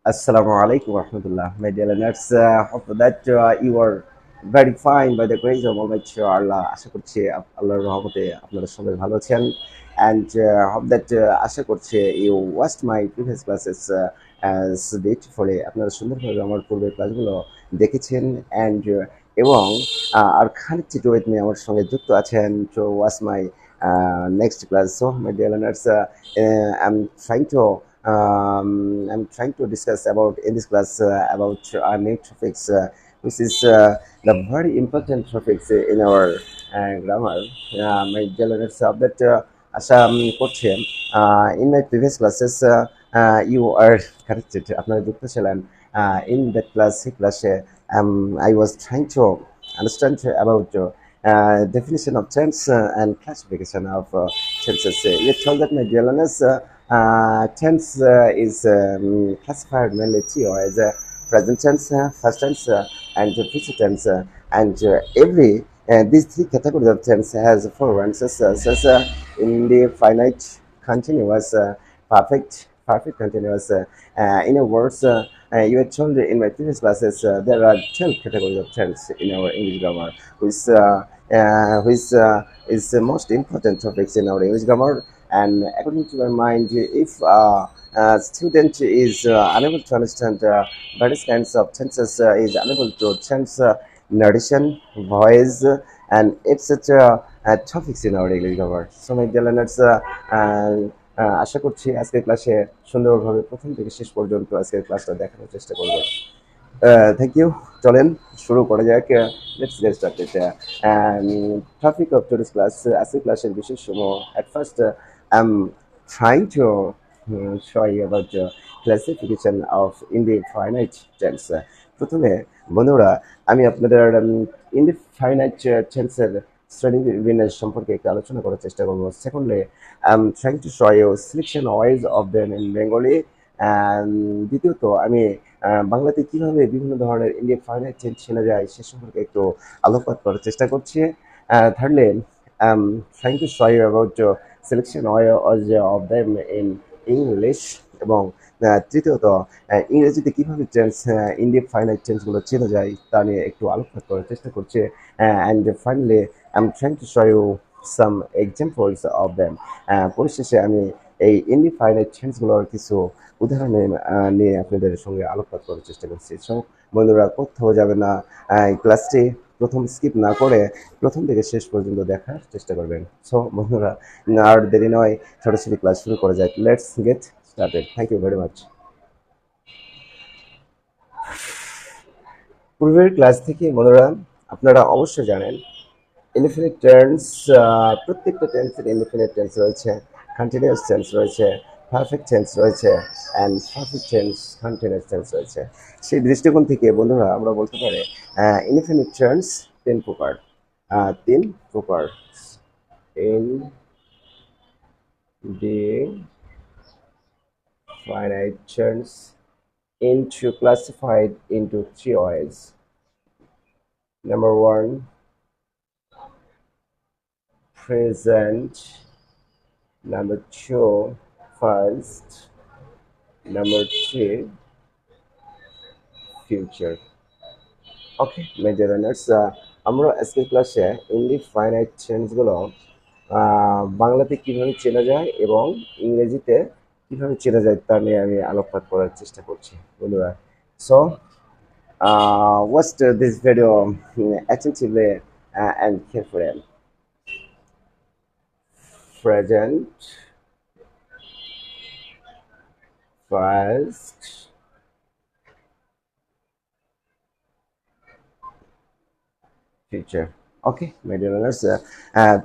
Assalamu alaikum warahmatullah. My dear learners, hope that you are very fine by the grace of Almighty Allah. আশা করছি আল্লাহর রহমতে আপনারা সবাই ভালো আছেন and hope that আশা করছি you watched my previous classes as beautifully আপনারা সুন্দরভাবে আমার পূর্বের ক্লাসগুলো দেখেছেন and এবং আর খানিকটি with me আমার সঙ্গে যুক্ত আছেন to watch my next class. So my dear learners, I'm trying to discuss about in this class about our new topics, which is the very important topics in our grammar. My dear learners, that আশা করছি in my previous classes you are corrected. আপনারা যুক্ত ছিলেন in that class, I was trying to understand about definition of tense and classification of tenses. You told that my dear learners. Tense is classified mainly three as present tense, past tense, and future tense. And every these three categories of tense has four answers, such in the finite, continuous, perfect continuous. In a words, you were told in my previous classes there are 10 categories of tense in our English grammar, which is the most important topics in our English grammar. And according to my mind, if a student is unable to understand various kinds of tenses, is unable to change narration, voice, and etc. Topics in our English grammar. So my dear learners, আশা করছি আজকের ক্লাসে সুন্দরভাবে প্রথম থেকে শেষ পর্যন্ত আজকের ক্লাসটা দেখানোর চেষ্টা করব। Thank you. চলেন শুরু করা যাক। Let's get started. Topic of today's class, আজকের ক্লাসের বিশেষ সমূহ। At first, I'm trying to show you about the classification of indefinite tense. প্রথমে বন্ধুরা আমি আপনাদের indefinite tenseর শ্রেণী বিন্যাস সম্পর্কে একটু আলোচনা করার চেষ্টা করব। Secondly, I'm trying to show you selection wise of them in Bengali. And দ্বিতীয়ত আমি বাংলাতে কিভাবে বিভিন্ন ধরনের ইনডিফাইনাইট টেন্স চেনা যায় সে সম্পর্কে একটু আলোকপাত করার চেষ্টা করছি। Thirdly, I'm trying to show you about the selection of them in English. এবং তৃতীয়ত ইংরেজিতে কিভাবে টেন্স ইনডিফাইনাইট টেন্সগুলো চেনা যায় তা নিয়ে একটু আলোকপাত করার চেষ্টা করছি। And finally, I'm trying to show you some examples of them. পরিশেষে আমি এই ইনডিফাইনাইট টেন্সগুলোর কিছু উদাহরণ নিয়ে আপনাদের সঙ্গে আলোকপাত করার চেষ্টা করছি। সো বন্ধুরা কোথাও যাবে না, ক্লাসটি প্রথম স্কিপ না করে প্রথম থেকে শেষ পর্যন্ত দেখার চেষ্টা করবেন। সো বন্ধুরা আর দেরি নয়, সরাসরি ক্লাস শুরু করা যায়। Let's get started. Thank you very much. পূর্বের ক্লাস থেকে বন্ধুরা আপনারা অবশ্যই জানেন ইনডিফিনিট টেন্স, প্রত্যেকটা টেন্সের ইনডিফিনিট টেন্স রয়েছে, কন্টিনিউয়াস টেন্স রয়েছে, পারফেক্ট টেন্স রয়েছে, and perfect tense continuous tense রয়েছে। সেই দৃষ্টিকোণ থেকে বন্ধুরা আমরা বলতে পারি ইনডিফিনিট টেন্স তিন প্রকার। তিন প্রকার indefinite tense into classified into three ways. Number one, present. Number two, past. Number three, future. Okay my dear learners, আমরা আজকের ক্লাসে ইনডিফাইনাইট টেন্সগুলো বাংলাতে কীভাবে চেনা যায় এবং ইংরেজিতে কীভাবে চেনা যায় তা নিয়ে আমি আলোকপাত করার চেষ্টা করছি বন্ধুরা। So watch this video attentively and carefully. Present, past, future. Okay my dear learners,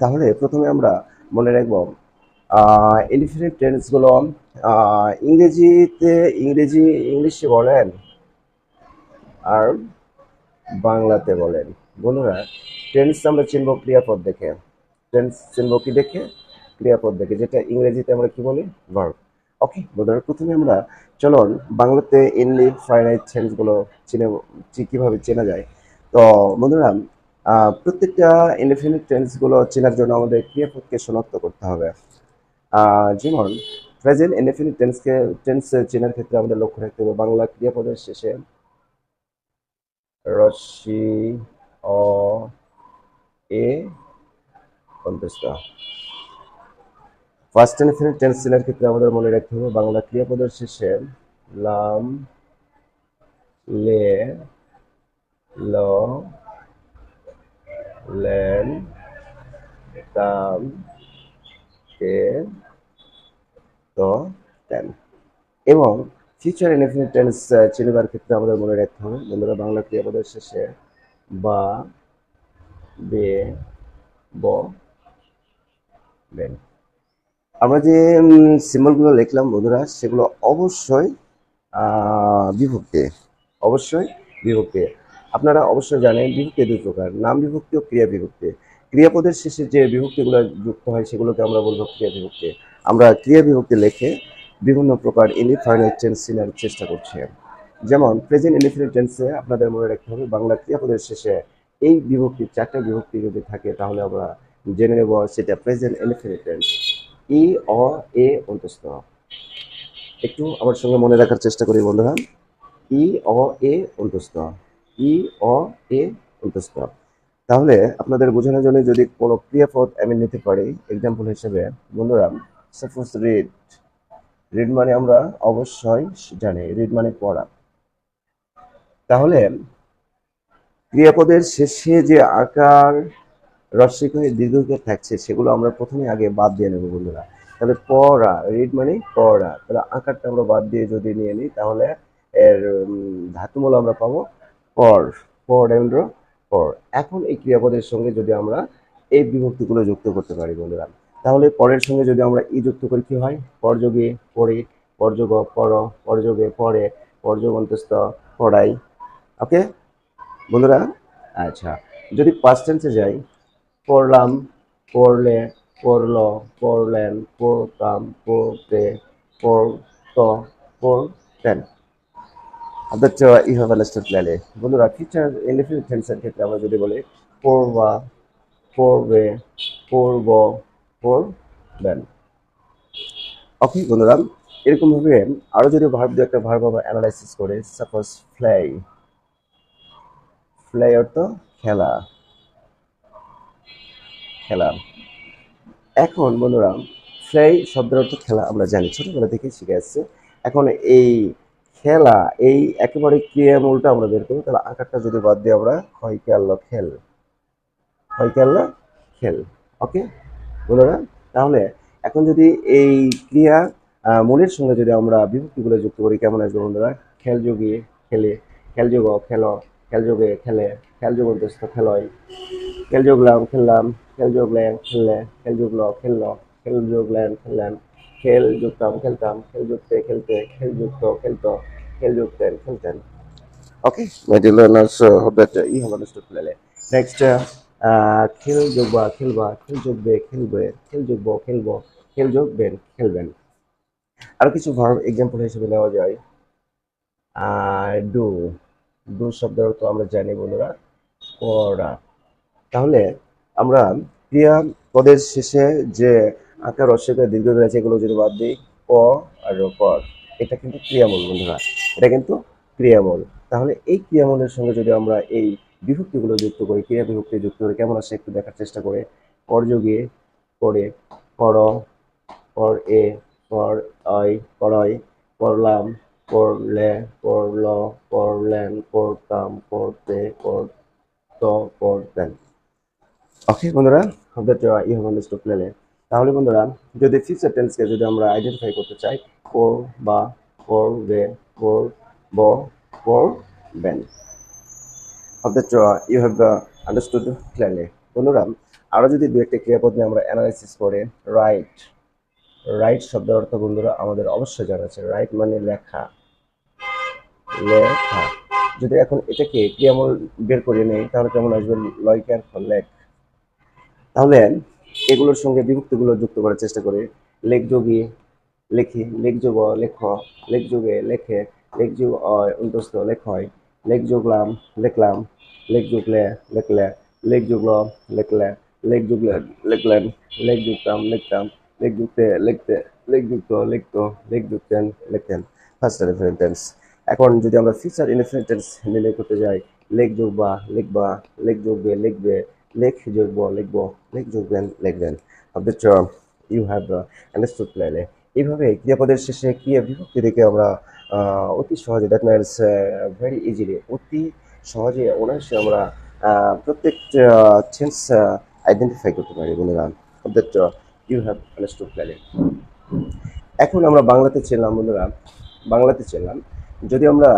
তাহলে প্রথমে আমরা মনে রাখবো ইনডিফিনিট টেন্সগুলো ইংলিশে বলেন আর বাংলাতে বলেন। বন্ধুরা টেন্স আমরা চিনব ক্রিয়াপদ দেখে। টেন্স চিনব কি দেখে? ক্রিয়াপদ দেখে, যেটা ইংরেজিতে আমরা কি বলি? ভার্ব। ওকে বন্ধুরা প্রথমে আমরা চলুন বাংলাতে ইনডিফাইনাইট টেন্সগুলো কিভাবে চেনা যায়। তো বন্ধুরা প্রত্যেকটা ইনডিফিনিট টেন্সগুলো চেনার জন্য আমাদের ক্রিয়াপদকে শনাক্ত করতে হবে। যেমন প্রেজেন্ট ইনডেফিনিট টেন্স চেনার ক্ষেত্রে আমাদের লক্ষ্য রাখতে হবে বাংলা ক্রিয়াপদের শেষে রস্যি অ এ অন্তস্থ। ফার্স্ট ইনডেফিনিট টেন্স চেনার ক্ষেত্রে আমাদের মনে রাখতে হবে বাংলা ক্রিয়াপদের শেষে লাম লে ল লেন কাম কে ত তেন। এবং ফিউচার ইনডেফিনিট টেন্স চিনবার ক্ষেত্রে আমাদের মনে রাখতে হবে বন্ধুরা বাংলা ক্রিয়াপদের শেষে বা বে ব বেন। আমরা যে সিম্বলগুলো লিখলাম বন্ধুরা সেগুলো অবশ্যই বিভক্তি, অবশ্যই বিভক্তি। আপনারা অবশ্যই জানেন বিভক্তি দুই প্রকার, নাম বিভক্তি ও ক্রিয়া বিভক্তি। ক্রিয়াপদের শেষে যে বিভক্তিগুলো যুক্ত হয় সেগুলোকে আমরা বলবো ক্রিয়া বিভক্তি। আমরা ক্রিয়া বিভক্তি লিখে বিভিন্ন প্রকার ইনডিফাইনাইট টেন্স চেনার চেষ্টা করছি। যেমন প্রেজেন্ট ইনডিফিনিট টেন্সে আপনাদের মনে রাখতে হবে বাংলা ক্রিয়াপদের শেষে এই বিভক্তি চারটা বিভক্তি যদি থাকে তাহলে আমরা জেনে নেব সেটা প্রেজেন্ট ইনডিফিনিট টেন্স। ই অ এ অন্তস্থ। একটু আমার সঙ্গে মনে রাখার চেষ্টা করি বন্ধুরা। ই অ এ অন্তস্থ, ই অ এ অন্তস্থ। তাহলে আপনাদের বোঝানোর জন্য যদি কোনো ক্রিয়াপদ আমি নিতে পারি এক্সাম্পল হিসেবে বন্ধুরা, সাপোজ রিড। রিড মানে আমরা অবশ্যই জানি রিড মানে পড়া। তাহলে ক্রিয়াপদের শেষে যে আকার হ্রস্বই করে দীর্ঘইকার থাকছে সেগুলো আমরা প্রথমে আগে বাদ দিয়ে নেব বন্ধুরা। তাহলে পড়া, রিড মানে পড়া, তাহলে আকারটা আমরা বাদ দিয়ে যদি নিয়ে নিই তাহলে এর ধাতুমূল আমরা পাবো পর, পরেন্দ্র পর। এখন এই ক্রিয়াপদের সঙ্গে যদি আমরা এই বিভক্তিগুলো যুক্ত করতে পারি বন্ধুরা, তাহলে পরের সঙ্গে যদি আমরা ই যুক্ত করি কি হয়, পরযোগে পড়ি, পরযোগ পর, পরযোগে পড়ে, পরযোগ অন্তস্থ পড়াই। ওকে বন্ধুরা, আচ্ছা যদি পাস্ট টেন্সে যাই, পড়লাম, পড়লে, পড়ল, পড়লেন, পড়তাম, পড়তে, পড়ত, পড়তেন। অথচ ইউ হ্যাভ আন্ডারস্টুড ক্লিয়ারলি। বন্ধুরা ফিউচার ইনডেফিনিট টেন্সের ক্ষেত্রে আমরা যদি বলি পড়বা, পড়বে, পড়ব, পড়বেন। ওকে বন্ধুরা, এরকম ভাবে আরো যদি ভার্ব দিয়ে একটা ভার্ব আমরা অ্যানালাইসিস করে, সাপোজ ফ্লাই। ফ্লাই অর্থ খেলা, খেলা। এখন বন্ধুরা ফ্লাই শব্দের অর্থ খেলা আমরা জানি, ছোটবেলা থেকে শিখে আসছে। এখন এই খেলা এই একেবারে ক্রিয়ামূলটা আমরা বের করবো, তাহলে আকারটা যদি বাদ দিয়ে আমরা হয় খেল, খেল, হয় খেল, খেল। ওকে বন্ধুরা, তাহলে এখন যদি এই ক্রিয়া মূলের সঙ্গে যদি আমরা বিভক্তিগুলো যুক্ত করি কেমন আসবে বন্ধুরা, খেল যোগে খেলে, খেল যোগ খেল, খেল যোগে খেলে, খেল যোগ অন্তস্থ খেলয়, খেল যোগলাম খেললাম, খেল যোগলেন খেললে, খেল যোগল খেলল, খেল যোগলেন খেললেন, খেল যুক্তাম খেলতাম, খেল যুক্তে খেলতে, খেল যুক্ত খেলতো, খেল যুক্তেন খেলতেন। ওকে my dear learners, hope that you have understood clearly. Next, খেল যোগবা খেলবা, খেল যোগবে খেলবে, খেল যোগব খেলব, খেল যোগবেন খেলবেন। আরো কিছু ভার্ব এক্সাম্পল হিসেবে নেওয়া যায়। ডু, ডু শব্দের অর্থ আমরা জানি বন্ধুরা করা। তাহলে আমরা ক্রিয়া পদের শেষে যে আকার হ্রস্বই দীর্ঘ রয়েছে এগুলো যদি বাদ দিই ক আর কর, এটা কিন্তু ক্রিয়ামূল বন্ধুরা, এটা কিন্তু ক্রিয়ামূল। তাহলে এই ক্রিয়ামূলের সঙ্গে যদি আমরা এই বিভক্তিগুলো যুক্ত করি, ক্রিয়া বিভক্তি যুক্ত করে কেমন আসে একটু দেখার চেষ্টা করে। পরযোগে পড়ে, পড়, পর এ, পর আই, পড়াই, পড়লাম, পড়লে, পড়ল, পড়লেন, পড়তাম, পড়তে, পড়ত, পড়তেন। ওকে বন্ধুরা, hope that you have understood clearly. তাহলে বন্ধুরা যদি ফিউচার টেন্সকে যদি আমরা আইডেন্টিফাই করতে চাই, পড়বা, পড়বে, পড়ব, পড়বেন। hope that you have understood clearly. বন্ধুরা আরো যদি দু একটা ক্রিয়াপদ নিয়ে আমরা অ্যানালাইসিস করে, রাইট। রাইট শব্দের অর্থ বন্ধুরা আমাদের অবশ্যই জানা আছে, রাইট মানে লেখা, লেখা। যদি এখন এটাকে ক্রিয়ামূল বের করে নেই তাহলে কেমন আসবে, লয়কার লেখ। তাহলে এগুলোর সঙ্গে বিভক্তিগুলো যুক্ত করার চেষ্টা করি। লেখযোগী লেখি, লেখযোগ লেখ, লেখযোগে লেখে, লেখযোগ অন্তস্থ লেখ হয়, লেখযোগলাম লেখলাম, লেখযোগলে লেখলে, লেখযোগল লেখলে, লেখযোগলেন লেখলেন, লেখযুক্তাম লিখতাম, লেখযুক্তে লিখতে, লেখযুক্ত, লিখতো, লিখযুক্তেন, লিখতেন, ফার্স্ট ইনডিফিনিট টেন্স। এখন যদি আমরা ফিউচার ইনডিফিনিট টেন্স নির্ণয় করতে যাই, লেখ যোগবা, লিখবা, লেখ যোগবে, লিখবে, লেখ যোগব, লিখব, লেখ যোগবেন, লিখবেন। Object you have understood clearly. এইভাবে ক্রিয়াপদের শেষে ক্রিয়া বিভক্তি থেকে আমরা অতি সহজে, দ্যাট মিনস ভেরি ইজিলি, অতি সহজে অনায়াসে আমরা প্রত্যেকটা টেন্স আইডেন্টিফাই করতে পারি বন্ধুরা। Object you have understood clearly. এখন আমরা বাংলাতে ছিলাম বন্ধুরা, বাংলাতে ছিলাম। যদি আমরা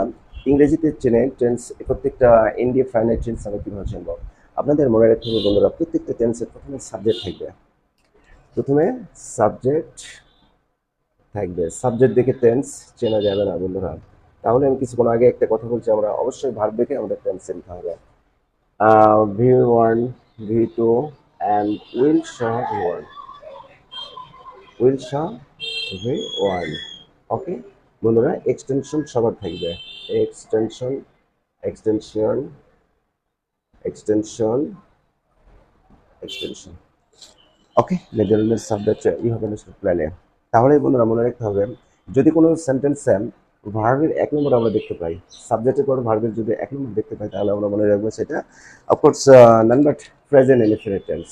ইংরেজিতে চেনে টেন্স, প্রত্যেকটা ইনডিফাইনাইট টেন্স আমরা কীভাবে চিনব? আপনাদের মনে রাখতে হবে বন্ধুরা, প্রত্যেকটা টেন্সের প্রথমে সাবজেক্ট থাকবে। প্রথমে সাবজেক্ট থাকবে, সাবজেক্ট দেখে টেন্স চেনা যাবে না বন্ধুরা। তাহলে আমি কিছুক্ষণ আগে একটা কথা বলছি, আমরা অবশ্যই ভার্ব দেখে আমাদের টেন্স চিনতে হবে। V one, V two, and will show V one, will show V one. Okay বন্ধুরা, এক্সটেনশন সবার থাকবে। Extension, extension, extension, extension. Okay, নেদারল্যান্ডের সাবজেক্ট ই হবে না প্ল্যানে। তাহলে বন্ধুরা মনে রাখতে হবে, যদি কোনো সেন্টেন্সে ভার্বের এক নম্বর আমরা দেখতে পাই, সাবজেক্টের পর ভার্বের যদি এক নম্বর দেখতে পাই, তাহলে আমরা মনে রাখবো সেটা of course none but present indefinite tense.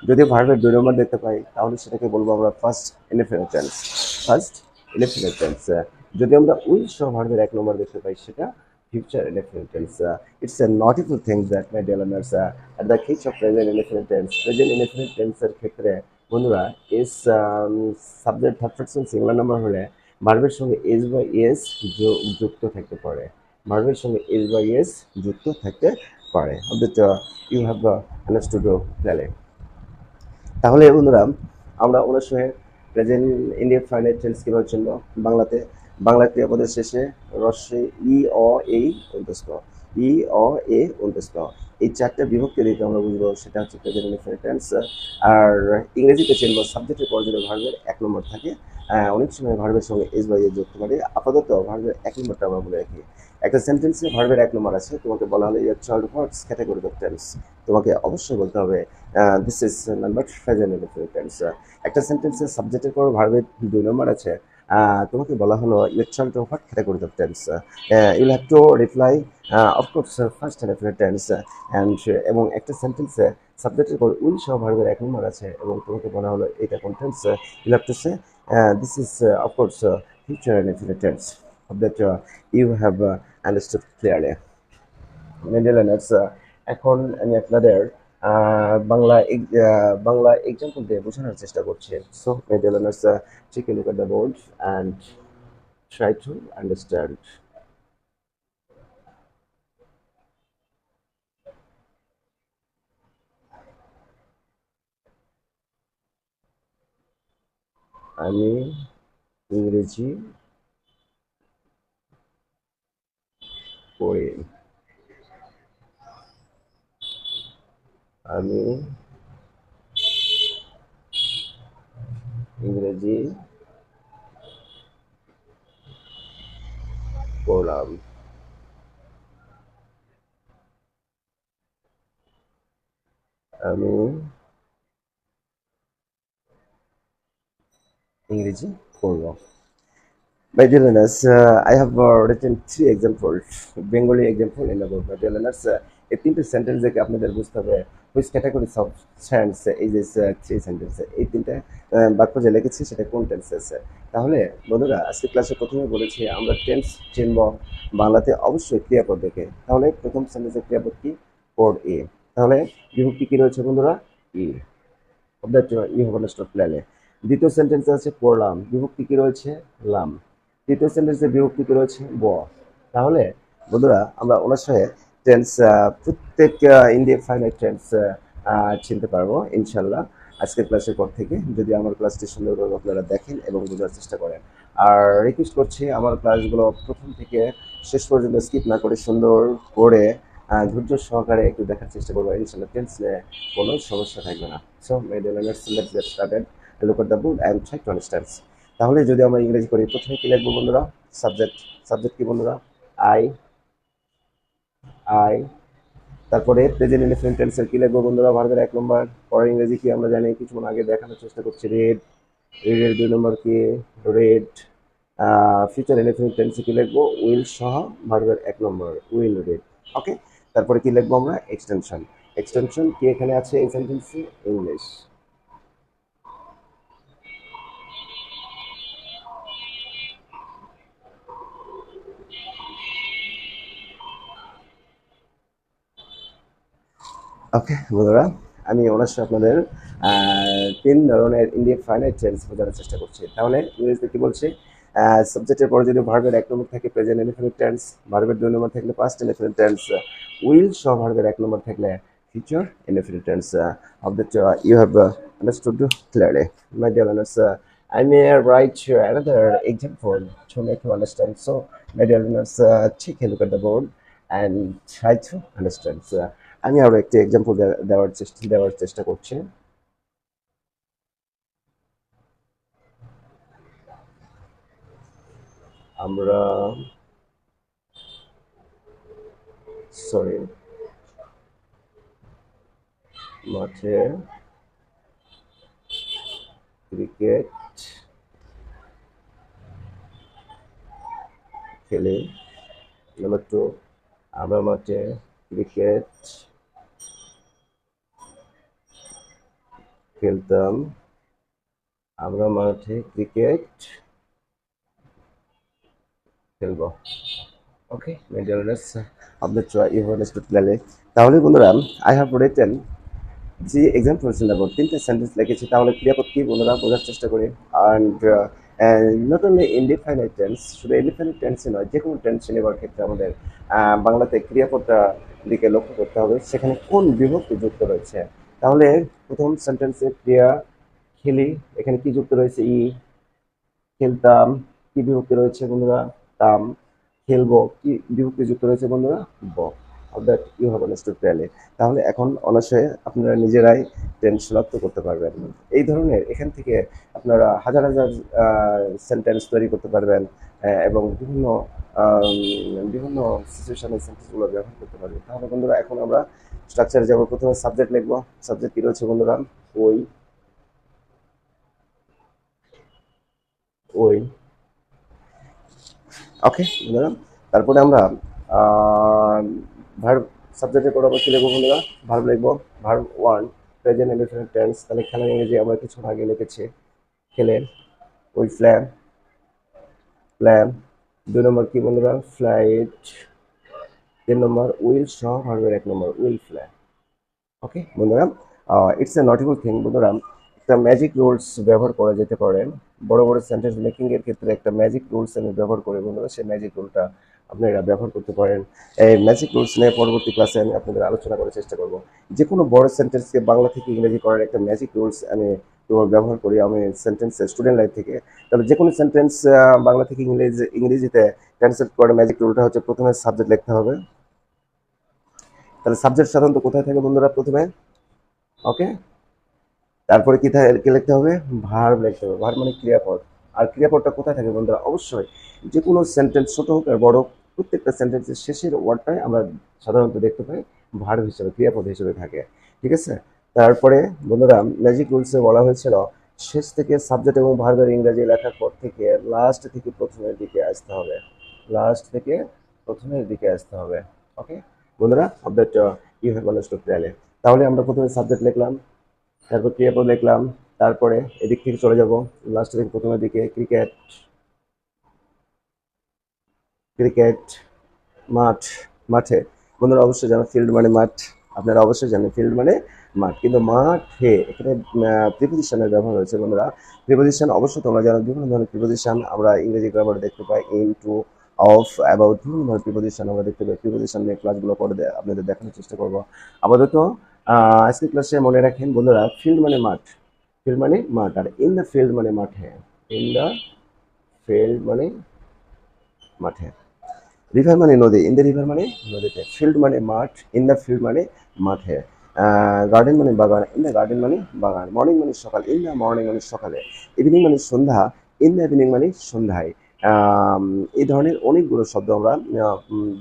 যদি ভার্বের দুই নম্বর দেখতে পাই, তাহলে সেটাকে বলবো আমরা first indefinite tense, first indefinite tense. যদি আমরা উইল সহ ভার্বের এক নম্বর দেখতে পাই, সেটা future indefinite tense. It's a notable thing that, my dear learners, at the case of present indefinite tense, present indefinite tense এর ক্ষেত্রে বন্ধুরা is subject third person singular number হলে ভার্বের সঙ্গে is বা is যুক্ত থাকতে পারে, ভার্বের সঙ্গে is বা is যুক্ত থাকতে পারে। অর্থাৎ ইউ হ্যাভ আন্ডারস্টুড ক্লিয়ারলি। তাহলে বন্ধুরা আমরা ওনার সঙ্গে প্রেজেন্ট ইনডিফাইনাইট টেন্স কীভাবে চিনব? বাংলাতে বাংলা ক্রিয়াপদের শেষে রস্যই ই অ এই অন্তস্থ, ই অ এ অন্তস্থ, এই চারটে বিভক্তি দিকে আমরা বুঝবো সেটা হচ্ছে প্রেজেন্ট ইনডিফাইনাইট টেন্স। আর ইংরেজিতে চিনব সাবজেক্টের পর যদি ভার্বের এক নম্বর থাকে, অনেক সময় ভার্বের সঙ্গে এস বা ইয়ে যুক্ত করে। আপাতত ভার্বের এক নম্বরটা আমরা বলে রাখি। একটা সেন্টেন্সে ভার্বের এক নম্বর আছে, তোমাকে বলা হলো ইয়ার চাইল্ড হোয়াটস ক্যাটাগরি অফ টেন্স, তোমাকে অবশ্যই বলতে হবে this is number present indefinite tense. একটা সেন্টেন্সে সাবজেক্টের পর ভার্বের দুই নম্বর আছে, তোমাকে বলা হলো your child of what category of tense, you'll have to reply of course first indefinite tense. And এবং একটা সেন্টেন্সে সাবজেক্টের পর উইল সহ ভার্বের এক নম্বর আছে এবং তোমাকে বলা হলো এটা কোন tense, you'll have to say this is of course future indefinite tense. Hope that you have understood clearly. My dear learners, এখন আমি আপনাদের বাংলা এক্সাম্পল দিয়ে বোঝানোর চেষ্টা করছি। So my dear learners, take a look at the board and try to understand. আমি ইংরেজি পড়ি, আমি ইংরেজি পড়লাম, আমি ইংরেজি পড়ব। My dear learners, I have written three examples, Bengali example in the book. My dear learners, এই তিনটে সেন্টেন্স দেখে আপনাদের বুঝতে হবে হুইচ ক্যাটাগরি অফ সেন্স এই যে থ্রি সেন্টেন্স, এই তিনটে বাক্য যে লিখেছি সেটা কোন টেন্সে। তাহলে বন্ধুরা আজকে ক্লাসে প্রথমে বলেছি আমরা টেন্স চিনব বাংলাতে অবশ্যই ক্রিয়াপদ দেখে। তাহলে প্রথম সেন্টেন্সের ক্রিয়াপদ কি? পড় এ। তাহলে বিভক্তি কি রয়েছে বন্ধুরা? ই। That you have understood clearly. দ্বিতীয় সেন্টেন্সে আছে পড়লাম, বিভক্তি কি রয়েছে? লাম। তৃতীয় সেন্টেন্সে বিভক্তি কি রয়েছে? ব। তাহলে বন্ধুরা আমরা ওনার সঙ্গে টেন্স প্রত্যেক ইনডিফাইনাইট টেন্স চিনতে পারবো ইনশাল্লাহ আজকের ক্লাসের পর থেকে, যদি আমার ক্লাসটি সুন্দরভাবে আপনারা দেখেন এবং বোঝার চেষ্টা করেন। আর রিকোয়েস্ট করছি আমার ক্লাসগুলো প্রথম থেকে শেষ পর্যন্ত স্কিপ না করে সুন্দর করে ধৈর্য সহকারে একটু দেখার চেষ্টা করবো, ইনশাল্লাহ টেন্স নিয়ে কোনো সমস্যা থাকবে না। So my dear learners, let's get started, look at the book and try to understand. তাহলে যদি আমরা ইংরেজি করি, প্রথমে কি লিখবো বন্ধুরা? সাবজেক্ট। সাবজেক্ট কি বন্ধুরা? I, I. তারপরে প্রেজেন্ট ইনডিফিনিট টেন্সের কি লিখবো বন্ধুরা? ভার্বের এক নম্বর। পরে ইংরেজি কি আমরা জানি, কিছুক্ষণ আগে দেখানোর চেষ্টা করছি, রেড, রিডের 2 নম্বর কি? রেড। ফিউচার ইনডেফিনিট টেন্সে কি লিখবো? উইল সহ ভার্বের 1 নম্বর, উইল রিড। ওকে, তারপরে কি লিখবো আমরা? এক্সটেনশন। এক্সটেনশন কি এখানে আছে এই সেন্টেন্সে? ইংলিশ। ওকে বন্ধুরা, আমি অবশ্যই আপনাদের 3 ধরনের ইনডিফাইনাইট টেন্স বোঝানোর চেষ্টা করছি। তাহলে ইংরেজিতে কি বলছে? সাবজেক্টের পরে যদি ভার্বের 1 নম্বর থাকে প্রেজেন্ট ইনডিফিনিট টেন্স, ভার্বের 2 নম্বর থাকলে পাস্ট ইনডিফিনিট টেন্স, উইল সহ ভার্বের 1 নম্বর থাকলে future indefinite tense. Of that you have understood clearly, my dear learners. I may write you another example to make you understand. So, my dear learners, take a look at the board and try to understand. আমি আরো একটি example দেওয়ার চেষ্টা করছি। আমরা sorry মাঠে cricket খেলি। Number 2, আমরা মাঠে ক্রিকেট খেলতাম। আমরা মাঠে ক্রিকেট খেলবো। ওকে, my dear learners, of the you have understood clearly. তাহলে বন্ধুরা, I have written যে এক্সাম্পলস নেব, 3টে সেন্টেন্স লিখেছি। তাহলে ক্রিয়াপদ কি বন্ধুরা বোঝার চেষ্টা করি। And not only indefinite tense, শুধু ইনডিফাইনাইট টেন্সই নয়, যে কোনো টেন্স নেবার ক্ষেত্রে আমাদের বাংলাতে ক্রিয়াপদটা দিকে লক্ষ্য করতে হবে, সেখানে কোন বিভক্তি যুক্ত রয়েছে। তাহলে প্রথম সেন্টেন্সে ক্রিয়া খেলি, এখানে কি যুক্ত রয়েছে? ই। খেলতাম কি বিভক্তি রয়েছে বন্ধুরা? তাম। খেলবো কি বিভক্তি যুক্ত রয়েছে বন্ধুরা? ব। That you have understood clearly. তাহলে এখন অনায়াসে আপনারা নিজেরাই টেন্স শনাক্ত করতে পারবেন। এই ধরনের এখান থেকে আপনারা হাজার হাজার সেন্টেন্স তৈরি করতে পারবেন, এবং বিভিন্ন বিভিন্ন সিচুয়েশনে সেন্টেন্সগুলো ব্যবহার করতে পারবেন। তাহলে বন্ধুরা এখন আমরা স্ট্রাকচারে যাব। প্রথমে সাবজেক্ট লিখবো। সাবজেক্ট কি রয়েছে বন্ধুরা? ওই। ওই। ওকে বন্ধুরা, তারপরে আমরা ভার্ব সাবজেক্টের পর আবার কি লিখবো বন্ধুরা? ভার্ব লিখবো। Verb 1, present indefinite tense. তাহলে খেলার ইংরেজি আমরা কিছুক্ষণ আগে লিখেছি, খেলেন। ওই প্ল্যান। প্ল্যান। 2 নম্বর কি বন্ধুরা? ফ্লাইট। 3 নম্বর উইল সহ ভার্বের 1 নম্বর, উইল ফ্লাই। ওকে বন্ধুরা, ইটস এ নটিফুল থিং বন্ধুরা, একটা ম্যাজিক রুলস ব্যবহার করা যেতে পারে। বড় বড় সেন্টেন্স মেকিং এর ক্ষেত্রে একটা ম্যাজিক রুলস আমি ব্যবহার করি বন্ধুরা, সেই ম্যাজিক রুলটা আপনারা ব্যবহার করতে পারেন। এই ম্যাজিক রুলস নিয়ে পরবর্তী ক্লাসে আমি আপনাদের আলোচনা করার চেষ্টা করব। যে কোনো বড় সেন্টেন্সকে বাংলা থেকে ইংরেজি করার একটা ম্যাজিক রুলস আমি ব্যবহার করি আমি সেন্টেন্স স্টুডেন্ট লাইফ থেকে। তাহলে যে কোনো সেন্টেন্স বাংলা থেকে ইংরেজিতে ট্রান্সলেট করার ম্যাজিক রুলটা হচ্ছে প্রথমে সাবজেক্ট লিখতে হবে। তাহলে সাবজেক্ট সাধারণত কোথায় থাকে বন্ধুরা? প্রথমে। ওকে, তারপরে কি লিখতে হবে? ভার্ব লিখতে হবে। ভার্ব মানে ক্রিয়াপদ। আর ক্রিয়াপদটা কোথায় থাকে বন্ধুরা? অবশ্যই যে কোনো সেন্টেন্স ছোট হোক আর বড়, প্রত্যেকটা সেন্টেন্সের শেষের ওয়ার্ডটাই আমরা সাধারণত দেখতে পাই ভার্ব হিসেবে, ক্রিয়াপদ হিসেবে থাকে। ঠিক আছে? তারপরে বন্ধুরা ম্যাজিক রুলসে বলা হয়েছিল শেষ থেকে সাবজেক্ট এবং ভার্বের ইংরেজি লেখার পর থেকে লাস্ট থেকে প্রথমের দিকে আসতে হবে। লাস্ট থেকে প্রথমের দিকে আসতে হবে। ওকে বন্ধুরা, update you have understood clearly. তাহলে আমরা প্রথমে সাবজেক্ট লিখলাম, তারপর ক্রিয়াপদ লিখলাম, তারপরে এদিক থেকে চলে যাব লাস্ট থেকে প্রথমের দিকে। ক্রিকেট। ক্রিকেট। মাঠ। মাঠে। বন্ধুরা অবশ্যই জানো ফিল্ড মানে মাঠ। আপনারা অবশ্যই জানেন ফিল্ড মানে মাঠ, কিন্তু মাঠে এখানে প্রিপোজিশনের ব্যবহার হয়েছে বন্ধুরা। প্রিপোজিশন অবশ্যই তোমরা জানো, বিভিন্ন ধরনের প্রিপোজিশন আমরা ইংরেজি গ্রামারে দেখতে পাই। ইন, টু, অফ, অ্যাবাউট, বিভিন্ন ধরনের প্রিপোজিশন আমরা দেখতে পাই। প্রিপোজিশন নিয়ে ক্লাসগুলো পরে আপনাদের দেখানোর চেষ্টা করবো। আপাতত আজকের ক্লাসে মনে রাখেন বন্ধুরা, ফিল্ড মানে মাঠ। ফিল্ড মানে মাঠ, আর ইন দ্য ফিল্ড মানে মাঠে। ইন দ্য ফিল্ড মানে মাঠে। রিভার মানে নদী, ইন দ্য রিভার মানে নদীতে। ফিল্ড মানে মাঠ, ইন দ্য ফিল্ড মানে মাঠে। গার্ডেন মানে বাগান, ইন দ্য গার্ডেন মানে বাগান। মর্নিং মানে সকাল, ইন দ্য মর্নিং মানে সকালে। ইভিনিং মানে সন্ধ্যা, ইন দ্য ইভিনিং মানে সন্ধ্যায়। এই ধরনের অনেকগুলো শব্দ আমরা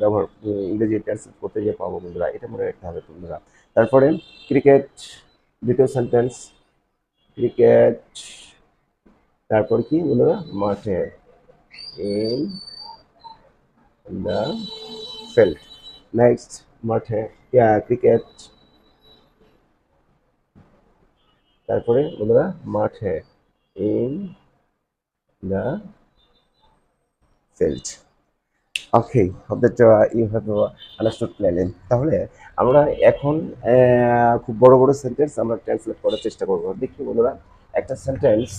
ব্যবহার ইংরেজি ট্রান্সলেট করতে গিয়ে পাবো বন্ধুরা, এটা মনে রাখতে হবে বন্ধুরা। তারপরে ক্রিকেট, দ্বিতীয় সেন্টেন্স। ক্রিকেট তারপর কি বন্ধুরা, মাঠে, ইন দ্য ফিল্ড। নেক্সট, মাঠে, ক্রিকেট। তারপরে বন্ধুরা মাঠে, in the field. Okay, hope that you have understood clearly. তাহলে আমরা এখন খুব বড় বড় সেন্টেন্স আমরা ট্রান্সলেট করার চেষ্টা করব। দেখি বন্ধুরা, একটা সেন্টেন্স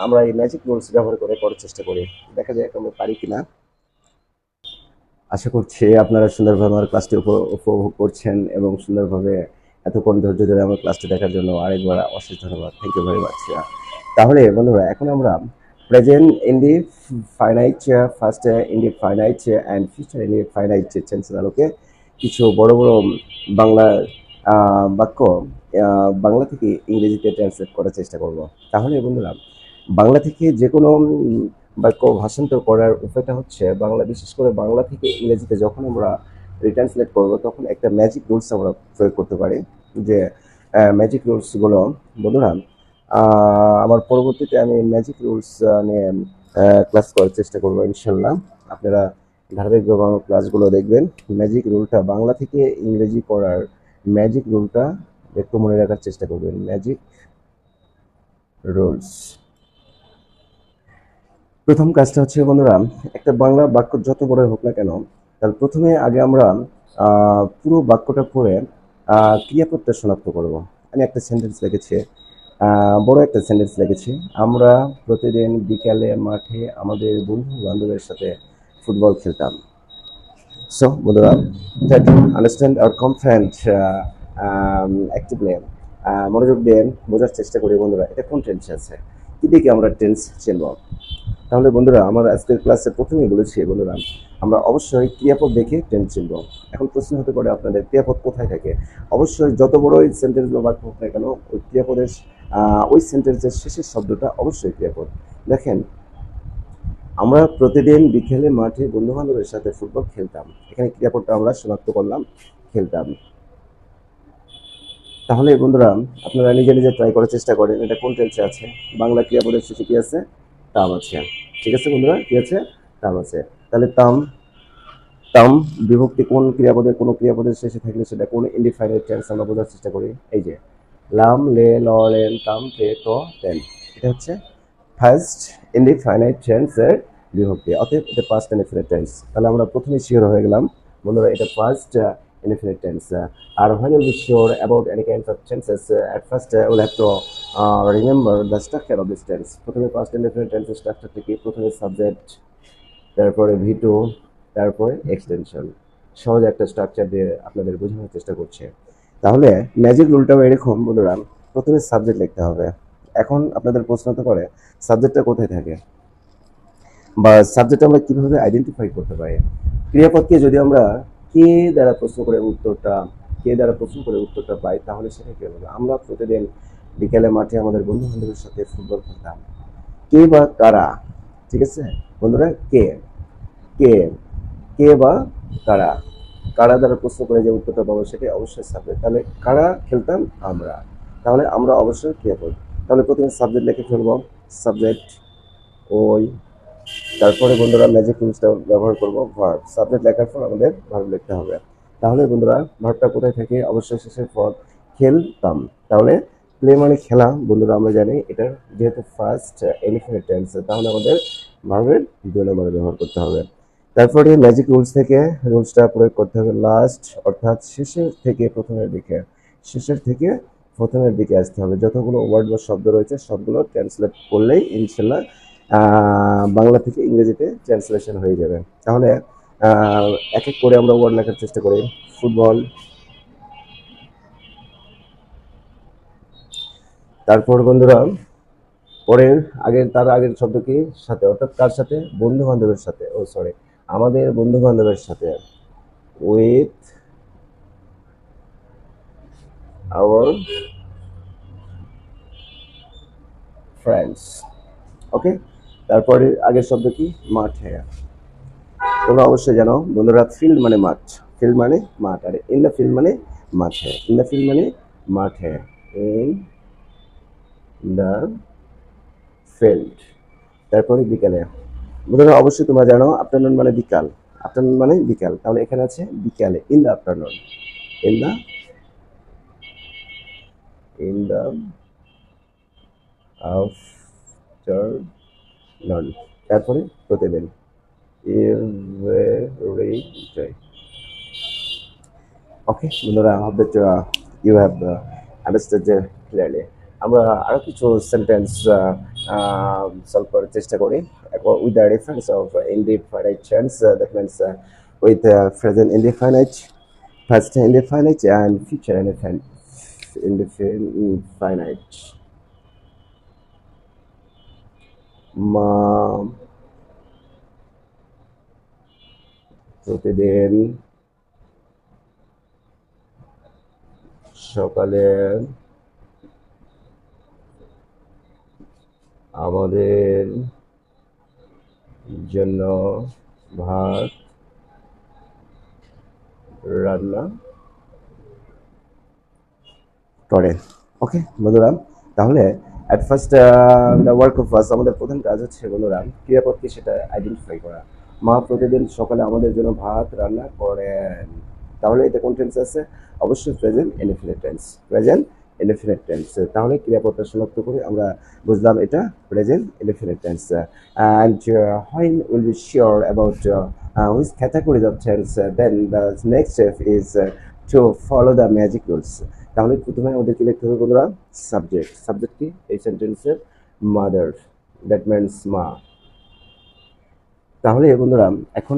আমরা এই ম্যাজিক রুলস ব্যবহার করে করার চেষ্টা করি, দেখা যায় আমরা পারি কিনা। আশা করছি আপনারা সুন্দরভাবে আমার ক্লাসটি উপভোগ করছেন এবং সুন্দরভাবে এতক্ষণ ধৈর্য ধরে আমার ক্লাসটি দেখার জন্য আরেকবার অশেষ ধন্যবাদ। Thank you very much. তাহলে বন্ধুরা এখন আমরা present indefinite, first indefinite and future indefinite টেন্সের আলোকে কিছু বড় বড় বাংলা বাক্য বাংলা থেকে ইংরেজিতে ট্রান্সলেট করার চেষ্টা করব। তাহলে বন্ধুরা বাংলা থেকে যে কোনো বাক্য ভাষান্তর করার উপায়টা হচ্ছে, বাংলা বিশেষ করে বাংলা থেকে ইংরেজিতে যখন আমরা রিট্রান্সলেট করব তখন একটা ম্যাজিক রুলস আমরা প্রয়োগ করতে পারি। যে ম্যাজিক রুলসগুলো বন্ধুরা আমার পরবর্তীতে আমি ম্যাজিক রুলস নিয়ে ক্লাস করার চেষ্টা করবো ইনশাল্লাহ। আপনারা ধারাবাহিকভাবে আমার ক্লাসগুলো দেখবেন। ম্যাজিক রুলটা বাংলা থেকে ইংরেজি করার ম্যাজিক রুলটা একটু মনে রাখার চেষ্টা করবেন। Magic rules. প্রথম কাজটা হচ্ছে বন্ধুরা, একটা বাংলা বাক্য যত বড় হোক না কেন, তার প্রথমে আগে আমরা পুরো বাক্যটা পড়ে ক্রিয়াপদটা শনাক্ত করব। আমি একটা সেন্টেন্স লিখেছি, বড় একটা সেন্টেন্স লিখেছি, আমরা প্রতিদিন বিকালে মাঠে আমাদের বন্ধু বান্ধবের সাথে ফুটবল খেলতাম। সো বন্ধুরা, try to understand or comprehend actively, মনোযোগ দিয়ে বোঝার চেষ্টা করি বন্ধুরা এটা কোন টেন্স আছে, কি দিকে আমরা টেন্স চিনব। তাহলে বন্ধুরা আমার আজকের ক্লাসে প্রথমেই বলেছি বন্ধুরা, আমরা অবশ্যই ক্রিয়াপদ দেখে টেন্স চিনব। এখন প্রশ্ন হতে পারে আপনাদের, ক্রিয়াপদ কোথায় থাকে? অবশ্যই যত বড় ওই সেন্টেন্স বা বাক্য হোক না কেন, ওই ক্রিয়াপদের ওই সেন্টেন্সের শেষের শব্দটা অবশ্যই ক্রিয়াপদ। দেখেন, আমরা প্রতিদিন বিকেলে মাঠে বন্ধু বান্ধবের সাথে ফুটবল খেলতাম, এখানে ক্রিয়াপদটা আমরা শনাক্ত করলাম, খেলতাম। তাহলে বন্ধুরা আপনারা নিজে নিজে ট্রাই করার চেষ্টা করেন এটা কোন টেন্সে আছে। বাংলা ক্রিয়াপদের শেষে কি আছে? তাম আছে। ঠিক আছে বন্ধুরা, কি আছে? তাম আছে। তাহলে তাম, তাম বিভক্তি কোন ক্রিয়াপদের, কোন ক্রিয়াপদের শেষে থাকলে সেটা কোন ইনডিফাইনাইট টেন্স আমরা বোঝার চেষ্টা করি। এই যে লাম, লে, ল, লেন, তাম, তে, ত, তেন, এটা হচ্ছে ফার্স্ট ইনডিফাইনাইট টেন্সের বিভক্তি, অতএব এটা পাস্ট ইনডিফিনিট টেন্স। তাহলে আমরা প্রথমে শিওর হয়ে গেলাম বন্ধুরা এটা first indefinite tense. When you'll be sure about any kinds of tenses, at first we'll have to remember the structure of this tense. প্রথমে past indefinite tense structure থেকে প্রথমে সাবজেক্ট, তারপরে V2, তারপরে এক্সটেনশন, সহজ একটা স্ট্রাকচার দিয়ে আপনাদের বোঝানোর চেষ্টা করছে। তাহলে ম্যাজিক রুলটাও এরকম বন্ধুরা, প্রথমে সাবজেক্ট লিখতে হবে। এখন আপনাদের প্রশ্ন হতে পারে সাবজেক্টটা কোথায় থাকে বা সাবজেক্ট আমরা কিভাবে আইডেন্টিফাই করতে পারি। ক্রিয়াপদকে যদি আমরা কে দ্বারা প্রশ্ন করে উত্তরটা পাই, তাহলে সেটা কি হবে? আমরা প্রতিদিন বিকেলে মাঠে আমাদের বন্ধু বান্ধবের সাথে ফুটবল খেলতাম। কে বা কারা? ঠিক আছে বন্ধুরা, কে কে কে বা কারা, কারা দ্বারা প্রশ্ন করে যে উত্তরটা পাবো সেটা অবশ্যই সাবজেক্ট। তাহলে কারা খেলতাম? আমরা। তাহলে আমরা অবশ্যই ক্রিয়াপদ। তাহলে প্রথমে সাবজেক্ট লিখে ফেলবো, সাবজেক্ট ওই, তারপরে বন্ধুরা ম্যাজিক রুলসটা ব্যবহার করব, ভার্ব। সাবজেক্ট লেখার পর আমাদের ভার্ব লিখতে হবে। তাহলে বন্ধুরা ভার্বটা কোথায় থাকে? অবশ্যই শেষের পর খেলতাম। তাহলে প্লে মানে খেলা বন্ধুরা, আমরা জানি এটা যেহেতু ফার্স্ট ইনডিফিনিট টেন্স, তাহলে আমাদের ভার্বের 2 নম্বরে ব্যবহার করতে হবে। তারপরে ম্যাজিক রুলস থেকে রুলসটা প্রয়োগ করতে হবে লাস্ট, অর্থাৎ শেষের থেকে প্রথমের দিকে, শেষের থেকে প্রথমের দিকে আসতে হবে। যতগুলো ওয়ার্ড বা শব্দ রয়েছে সবগুলো ট্রান্সলেট করলেই ইনশাল্লাহ বাংলা থেকে ইংরেজিতে ট্রান্সলেশন হয়ে যাবে। তাহলে এক এক করে আমরা ওয়ার্ড লেখার চেষ্টা করি। ফুটবল, তারপর বন্ধুরা পরের তার আগের শব্দ কি? সাথে, অর্থাৎ কার সাথে? বন্ধু বান্ধবের সাথে, আমাদের বন্ধু বান্ধবের সাথে, উইথ আওয়ার ফ্রেন্ডস। ওকে, তারপরে আগের শব্দ কি? মাঠে। তোমরা অবশ্যই জানো বন্ধুরা, ফিল্ড মানে মাঠ, ফিল্ড মানে মাঠ, আর ইন দ্য ফিল্ড মানে মাঠে, ইন দ্য ফিল্ড মানে মাঠে, ইন দ্য ফেল্ড। তারপরে বিকালে, বন্ধুরা অবশ্যই তোমরা জানো আফটারনুন মানে বিকাল, আফটারনুন মানে বিকাল, তাহলে এখানে আছে বিকালে, in the afternoon, in the in the afternoon. তারপরে প্রতিদিন, এভরি ডে। ওকে বন্ধুরা, I hope that you have understood clearly. আমরা আরো কিছু সেন্টেন্স সলভ করার চেষ্টা করি with the reference of indefinite tense, that means with present indefinite, past indefinite and future indefinite. মা প্রতিদিন সকালে আমাদের জন্য ভাত রান্না করেন। ওকে বন্ধুরা, তাহলে at first the work of us, আমাদের প্রধান কাজ হচ্ছে বন্ধুরা ক্রিয়াপদ কি সেটা আইডেন্টিফাই করা। মা প্রতিদিন সকালে আমাদের জন্য ভাত রান্না করেন, তাহলে এটা কোন টেন্স আছে? অবশ্যই present indefinite tense, present indefinite tense. তাহলে ক্রিয়াপদটা শনাক্ত করে আমরা বুঝলাম এটা present indefinite tense. And when will be sure about which category of tense, then the next step is to follow the magic rules. তাহলে প্রথমে আমাদের কি লিখতে হবে বন্ধুরা? সাবজেক্ট। সাবজেক্ট কি এই সেন্টেন্সের? মাদার, দ্যাট মিন্স মা। তাহলে বন্ধুরা এখন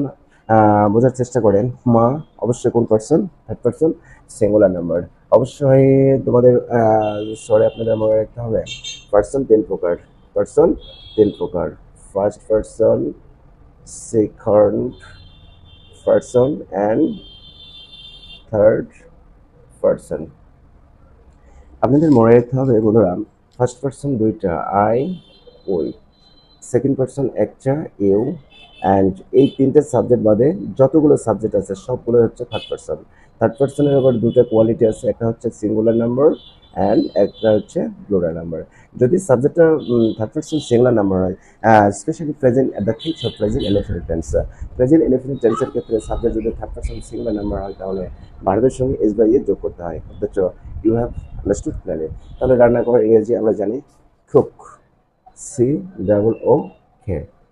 বোঝার চেষ্টা করেন, মা অবশ্যই কোন person? Third person singular number. অবশ্যই তোমাদের সরি আপনাদের মনে রাখতে হবে পার্সন তিন প্রকার, পার্সন তিন প্রকার, first person, second person and third person. আপনাদের মনে রাখতে হবে বন্ধুরা, ফার্স্ট পার্সন দুইটা, আই ওই, সেকেন্ড পার্সন একটা, ইউ, অ্যান্ড এই তিনটে সাবজেক্ট বাদে যতগুলো সাবজেক্ট আছে সবগুলো হচ্ছে থার্ড পার্সন। থার্ড পার্সনের আবার দুটো কোয়ালিটি আছে, একটা হচ্ছে সিঙ্গুলার নাম্বার অ্যান্ড একটা হচ্ছে প্লুরাল নাম্বার। যদি সাবজেক্টটা থার্ড পার্সন সিঙ্গুলার নাম্বার হয়, specially present the case of present indefinite tense, present indefinite টেন্সের ক্ষেত্রে সাবজেক্ট যদি থার্ড পার্সন সিঙ্গুলার নাম্বার হয় তাহলে ভার্বের সঙ্গে এস বাই এ যোগ করতে হয়। You have understood clearly. তাহলে রান্না করার ইংরেজি আমরা জানি cook, C-O-O-K.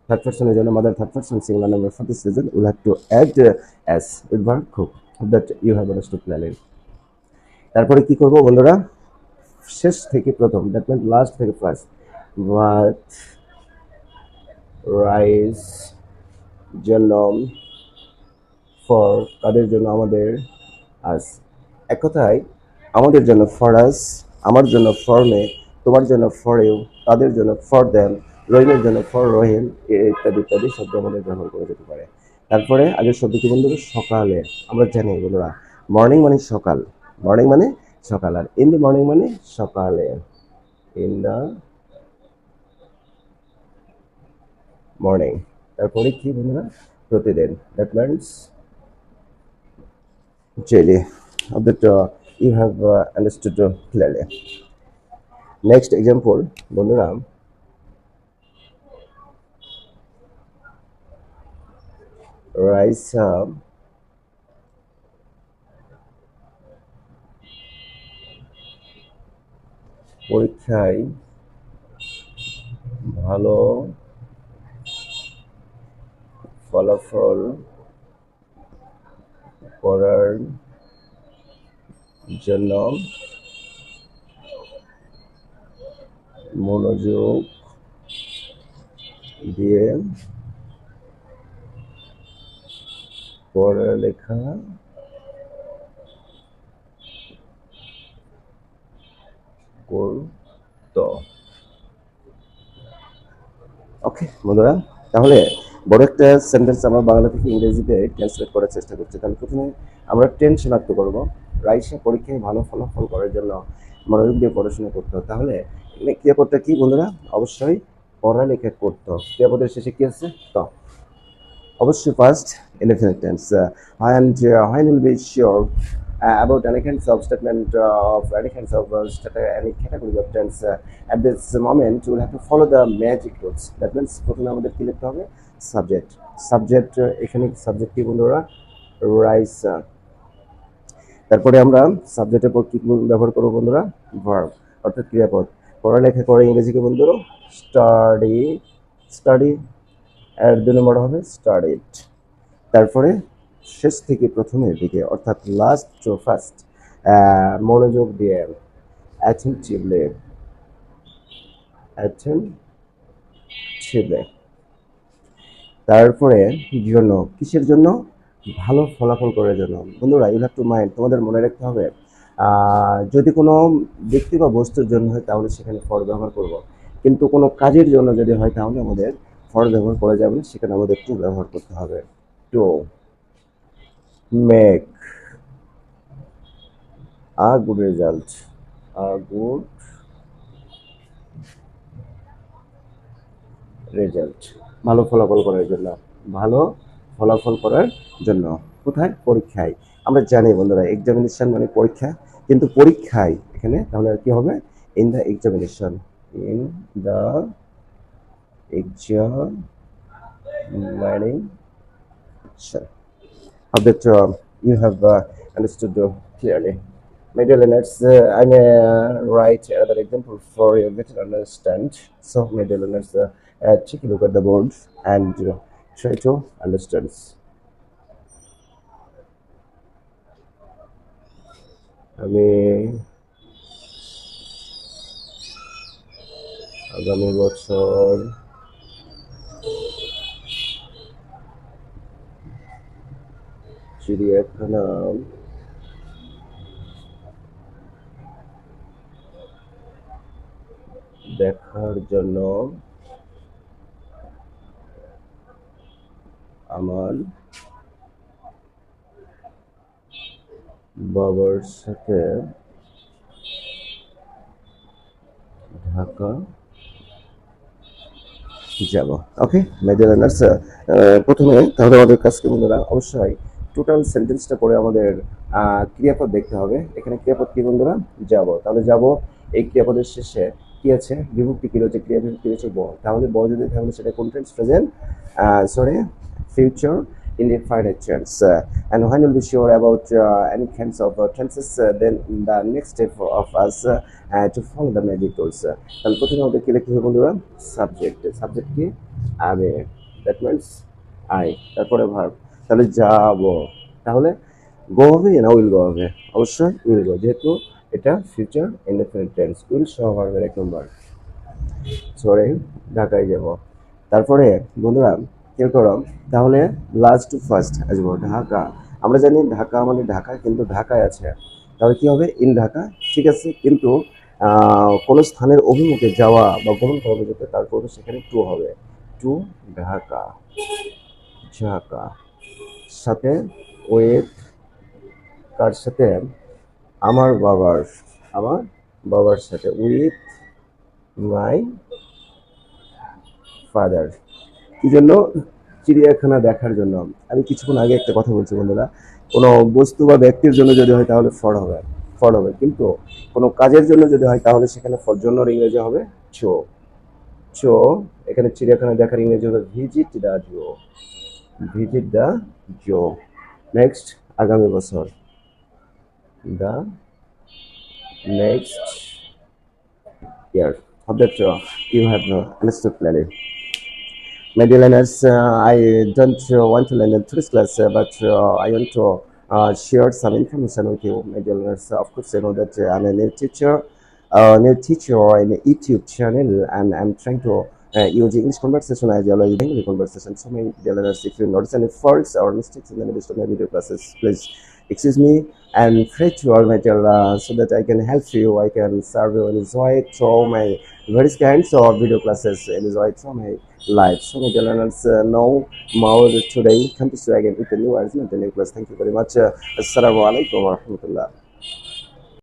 Third person is mother, third person singular number. For this reason, we'll have to add s with verb cook. That you have understood clearly. তারপরে কি করব বন্ধুরা? শেষ থেকে প্রথম, দ্যাট মিন্স লাস্ট থেকে ফার্স্ট। ভাত রাইস জন্য, ফর কাদের জন্য? আমাদের, আস। এক কথায় আমাদের জন্য ফর আস, আমার জন্য ফর মে, তোমার জন্য ফর ইউ, তাদের জন্য ফর দেম, রহিমের জন্য ফর রহিম, ইত্যাদি ইত্যাদি শব্দ আমাদের ব্যবহার করা যেতে পারে। তারপরে আগের শব্দ কি বন্ধুরা? সকালে। আমরা জানি বন্ধুরা মর্নিং মানে সকাল, মর্নিং মানে সকাল, আর ইন দ্য মর্নিং মানে সকালে, ইন দ্য মর্নিং। তারপরে কি বন্ধুরা? প্রতিদিন, that means daily. That you have understood clearly. Next example বন্ধুরা, রাইসা পরীক্ষায় ভালো ফলাফল করার জন্য মনোযোগ দিয়ে পড়ালেখা করত। ওকে বন্ধুরা, তাহলে বড় একটা সেন্টেন্স আমরা বাংলা থেকে ইংরেজিতে ট্রান্সলেট করার চেষ্টা করছি। তাহলে প্রথমে আমরা টেন্স শনাক্ত করবো। রাইসা পরীক্ষায় ভালো ফলাফল করার জন্য মনোযোগ দিয়ে পড়াশোনা করতে। তাহলে এখানে ক্রিয়াপদটা কি বন্ধুরা? অবশ্যই পড়ালেখা করতো। ক্রিয়াপদের শেষে কি আছে? তো অবশ্যই first indefinite tense. and when will be sure about any kinds of statement of any kinds of any category of tense. At this moment, we will have to follow the magic rules. That means প্রথমে আমাদের কি লিখতে হবে? Subject. Subject এখানে subject কি বন্ধুরা? Rice. তারপরে আমরা সাবজেক্টের পর কি ব্যবহার করবো বন্ধুরা? ভার্ব, অর্থাৎ ক্রিয়াপদ। পড়ালেখা করে ইংরেজিকে বন্ধুরা স্টাডি, স্টাডি আর 2 নম্বর হবে স্টাডিড। তারপরে শেষ থেকে প্রথমের দিকে অর্থাৎ লাস্ট টু ফার্স্ট মনোযোগ দিয়ে অ্যাটেনটিভলি, অ্যাটেনটিভলি। তারপরে জন্য, কিসের জন্য? ভালো ফলাফল করার জন্য। বন্ধুরা ইউ হ্যাভ টু মাইন্ড, তোমাদের মনে রাখতে হবে যদি কোনো ব্যক্তি বা বস্তুর জন্য হয় তাহলে সেখানে ফর ব্যবহার করব, কিন্তু কোনো কাজের জন্য যদি হয় তাহলে আমাদের ফর ব্যবহার করা যাবে না, সেখানে আমাদের টু ব্যবহার করতে হবে। To make a good result, a good result, ভালো ফলাফল করার জন্য, ভালো ফলাফল করার জন্য। কোথায়? পরীক্ষায়। আমরা জানি বন্ধুরা এক্সামিনেশন মানে পরীক্ষা, কিন্তু পরীক্ষায় এখানে তাহলে কি হবে? In the examination, in the examination. Hope that you have understood clearly. My dear learners, I may write another example for you better understand. So, my dear learners, take a look at the board and try to understand. আমি আগামী বছর চিড়িয়াখানা দেখার জন্য আমার বাবার সাথে ঢাকা যাব। ওকে মাই ডিয়ার লার্নার্স, প্রথমে তাহলে আমাদের কাজকে বন্ধুরা অবশ্যই টোটাল সেন্টেন্সটা পড়ে আমাদের ক্রিয়াপদ দেখতে হবে। এখানে ক্রিয়াপদ কি বন্ধুরা? যাব। তাহলে যাব এই ক্রিয়াপদের শেষে কি আছে? বিভক্তি কি রয়েছে? ক্রিয়া বিভক্তি রয়েছে ব। তাহলে ব যদি তাহলে সেটা কোন tense? Present, sorry future indefinite tense. And when you'll be sure about any kinds of tenses, then the next step of us to follow the magic rules. তাহলে প্রথমে আমাদের কি লিখতে হবে বন্ধুরা? সাবজেক্ট। সাবজেক্ট কি? আমি, দ্যাট মিনস আই। তারপরে ভার্ব, তাহলে যাব। তাহলে গো হবে না উইল গো হবে? অবশ্যই উইল গো, যেহেতু এটা ফিউচার ইনডেফিনিট টেন্স। উইল সহ ভার্বের 1 নম্বর। সরি, ঢাকায় যাব। তারপরে বন্ধুরা কেউ করো তাহলে লাস্ট টু ফার্স্ট আসবো, ঢাকা। আমরা জানি ঢাকা মানে ঢাকা, কিন্তু ঢাকায় আছে, তাহলে কি হবে? ইন ঢাকা। ঠিক আছে, কিন্তু কোনো স্থানের অভিমুখে যাওয়া বা গমন করা যেতে তারপর সেখানে টু হবে, টু ঢাকা। ঢাকা সাথে উইথ, কার সাথে? আমার বাবার, আমার বাবার সাথে, উইথ মাই ফাদার। কি জন্য? চিড়িয়াখানা দেখার জন্য। আমি কিছুক্ষণ আগে একটা কথা বলছি বন্ধুরা, কোনো বস্তু বা ব্যক্তির জন্য যদি হয় তাহলে ফর হবে, ফর হবে, কিন্তু কোনো কাজের জন্য যদি হয় তাহলে সেখানে ফর জন্য ইংরেজি হবে চো। চো এখানে চিড়িয়াখানা দেখার ইংরেজি হবে visit the zoo, visit the zoo. Next আগামী বছর, the next year. Hope that you have understood clearly. My dear learners, I don't want to learn in today's class, but I want to share some information with you, my dear learners. Of course, you know that I'm a new teacher in a YouTube channel, and I'm trying to use English conversation as well as Bengali conversation. So, my dear learners, if you notice any faults or mistakes in the midst of my video classes, please excuse me and pray to all my dear so that I can help you, I can serve you and enjoy through my various kinds of video classes and enjoy through my life. So my dear learners, now more today, come to see you again with a new arrangement and new class. Thank you very much. Assalamu alaikum wa rahmatullah.